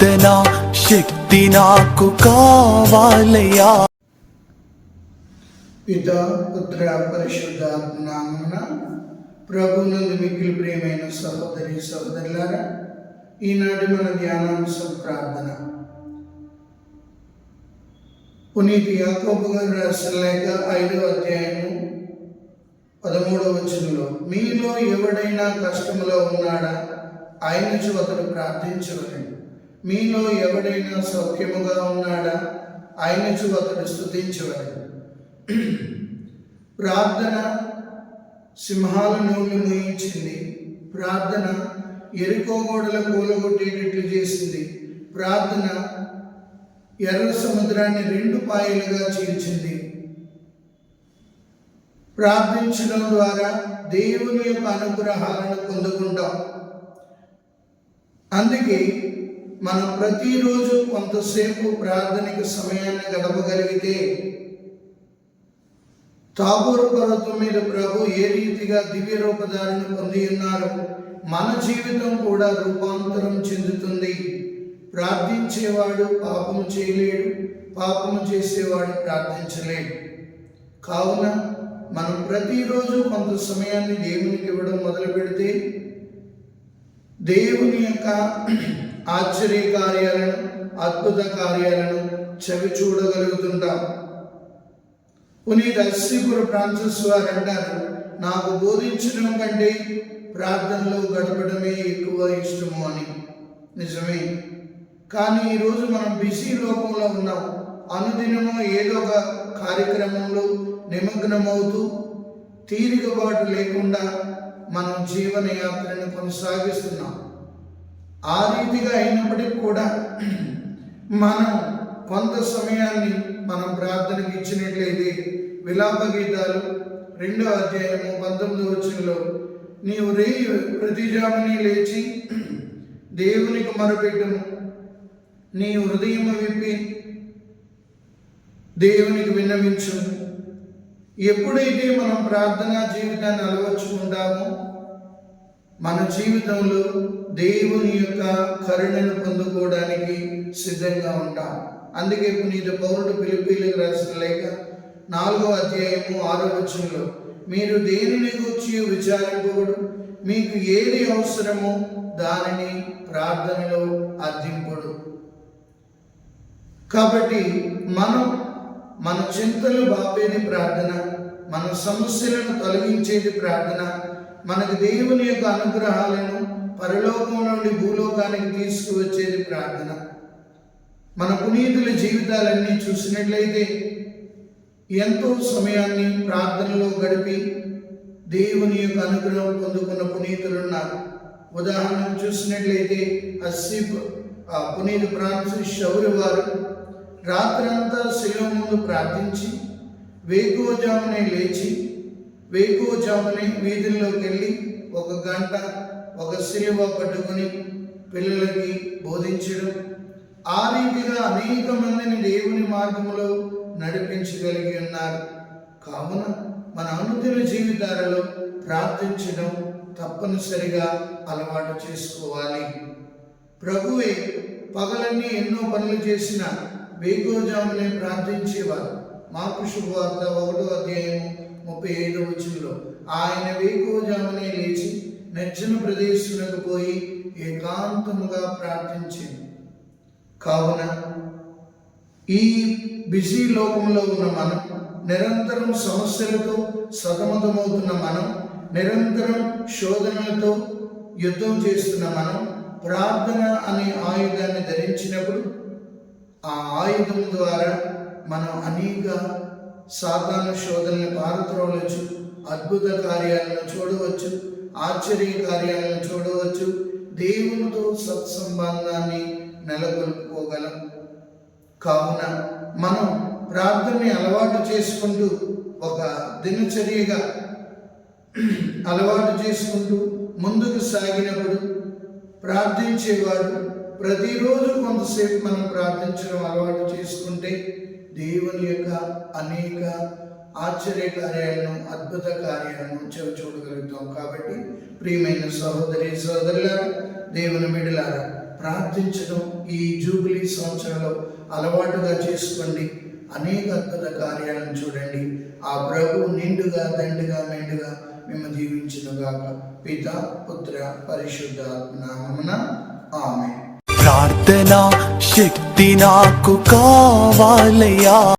ప్రార్థన శక్తి నాకు కావాలయ్యా. పితా పుత్ర పరిశుద్ధాత్మ నామమున ప్రభువునందు మిక్కిలి ప్రియమైన సహోదరి సహోదరులారా, ఈనాటి మన ధ్యానాంశం ప్రార్థన. పునీత యాకోబు గారు రాసిన లేఖ 5వ అధ్యాయము 13వ వచనంలో, మీలో ఎవడైనా కష్టములో ఉన్నాడా ఆయన అతడు ప్రార్థించవలెను. మీలో ఎవడైనా సౌఖ్యముగా ఉన్నాడా ఆయన అతడు స్తుతించవలెను. ప్రార్థన సింహాల నోళ్ళు మూయించింది. ప్రార్థన ఎరుకో గోడల కూలగొట్టేటట్లు చేసింది. ప్రార్థన ఎర్ర సముద్రాన్ని 2 పాయలుగా చీల్చింది. ప్రార్థించడం ద్వారా దేవుని యొక్క అనుగ్రహాలను పొందుకుంటాం. అందుకే మనం ప్రతిరోజు కొంతసేపు ప్రార్థనకి సమయాన్ని గడపగలిగితే, తాబోరు పర్వతం మీద ప్రభు ఏ రీతిగా దివ్య రూపధారణ పొంది ఉన్నారో మన జీవితం కూడా రూపాంతరం చెందుతుంది. ప్రార్థించేవాడు పాపము చేయలేడు, పాపము చేసేవాడు ప్రార్థించలేడు. కావున మనం ప్రతిరోజు కొంత సమయాన్ని దేవునికి ఇవ్వడం మొదలు పెడితే దేవుని యొక్క ఆశ్చర్య కార్యాలను, అద్భుత కార్యాలను చవి చూడగలుగుతుంటాం. పునీత అస్సిపుర ఫ్రాన్సిస్ వారు అంటారు, నాకు బోధించడం కంటే ప్రార్థనలో గడపడమే ఎక్కువ ఇష్టము అని. నిజమే. కానీ ఈరోజు మనం బిజీ లోకంలో ఉన్నాం. అనుదినము ఏదో ఒక కార్యక్రమంలో నిమగ్నమవుతూ తీరికబాటు లేకుండా మనం జీవనయాత్రను కొనసాగిస్తున్నాం. ఆ రీతిగా అయినప్పటికీ కూడా మనం కొంత సమయాన్ని మనం ప్రార్థనకి ఇచ్చినట్లయితే, విలాప గీతాలు 2వ అధ్యాయము 19వ వచనంలో, నీవు ప్రతిజాముని లేచి దేవునికి మొరపెట్టుము, నీ హృదయము విప్పి దేవునికి విన్నవించు. ఎప్పుడైతే మనం ప్రార్థనా జీవితాన్ని అలవర్చుకుంటామో మన జీవితంలో దేవుని యొక్క కరుణను పొందుకోవడానికి సిద్ధంగా ఉంటాం. అందుకే పునీత పౌరుడు ఫిలిప్పీయులకు రాసిన లేఖ 4వ అధ్యాయము 6వ వచనంలో, మీరు దేనిని గూర్చి విచారింపడు, మీకు ఏది అవసరమో దానిని ప్రార్థనలో అర్థింపుడు. కాబట్టి మన చింతలు బాపేది ప్రార్థన, మన సమస్యలను తొలగించేది ప్రార్థన, మనకు దేవుని యొక్క అనుగ్రహాలను పరలోకం నుండి భూలోకానికి తీసుకువచ్చేది ప్రార్థన. మన పునీతుల జీవితాలన్నీ చూసినట్లయితే ఎంతో సమయాన్ని ప్రార్థనలో గడిపి దేవుని యొక్క అనుగ్రహం పొందుకున్న పునీతులున్నారు. ఉదాహరణకు చూసినట్లయితే పునీత ఫ్రాన్సిస్ షౌరి వారు రాత్రంతా శిలువ ముందు ప్రార్థించి వేకువజామునే లేచి వేకువజామునే వీధుల్లోకి వెళ్ళి 1 గంట ఒక శిలువ పట్టుకుని పిల్లలకి బోధించడం, ఆ రీతిగా అనేక మందిని దేవుని మార్గంలో నడిపించగలిగి ఉన్నారు. కావున మన అనుదిన జీవితాలలో ప్రార్థించడం తప్పనిసరిగా అలవాటు చేసుకోవాలి. ప్రభువే పగలన్నీ ఎన్నో పనులు చేసిన వేకువజామునే ప్రార్థించేవారు. మార్కు శుభవార్త 1వ అధ్యాయము 35వ వచనంలో, ఆయన వేకువజామునే లేచి నిర్జన ప్రదేశములకు పోయి ఏకాంతముగా ప్రార్థించింది. కావున ఈ బిజీ లోకంలో ఉన్న మనం, నిరంతరం సమస్యలతో సతమతమవుతున్న మనం, నిరంతరం శోధనలతో యుద్ధం చేస్తున్న మనం ప్రార్థన అనే ఆయుధాన్ని ధరించినప్పుడు ఆ ఆయుధం ద్వారా మనం అనేక సాతాను శోధనలను పారత్రోలవచ్చు, అద్భుత కార్యాలను చూడవచ్చు, ఆశ్చర్య కార్యాలను చూడవచ్చు, దేవునితో సత్సంబంధాన్ని నెలకొల్పుకోగలం. కావున మనం ప్రార్థనని అలవాటు చేసుకుంటూ, ఒక దినచర్యగా అలవాటు చేసుకుంటూ ముందుకు సాగినప్పుడు ప్రార్థించేవాడు ప్రతిరోజు కొంతసేపు మనం ప్రార్థించడం అలవాటు చేసుకుంటే దేవుని యొక్క అనేక ఆశ్చర్య కార్యాలను, అద్భుత కార్యాలను చూడగలుగుతాం. కాబట్టి ప్రియమైన సహోదరి సహోదరులారా, దేవుని బిడ్డలారా, ప్రార్థించడం ఈ జూబిలీ సంవత్సరంలో అలవాటుగా చేసుకోండి. అనేక అద్భుత కార్యాలను చూడండి. ఆ ప్రభు నిండుగా దండుగా మెండుగా మేము దీవించునుగాక. పిత పుత్ర పరిశుద్ధాత్మ నామమున ఆమేన్. ప్రార్థనా శక్తి నాకు కావాలయ్యా.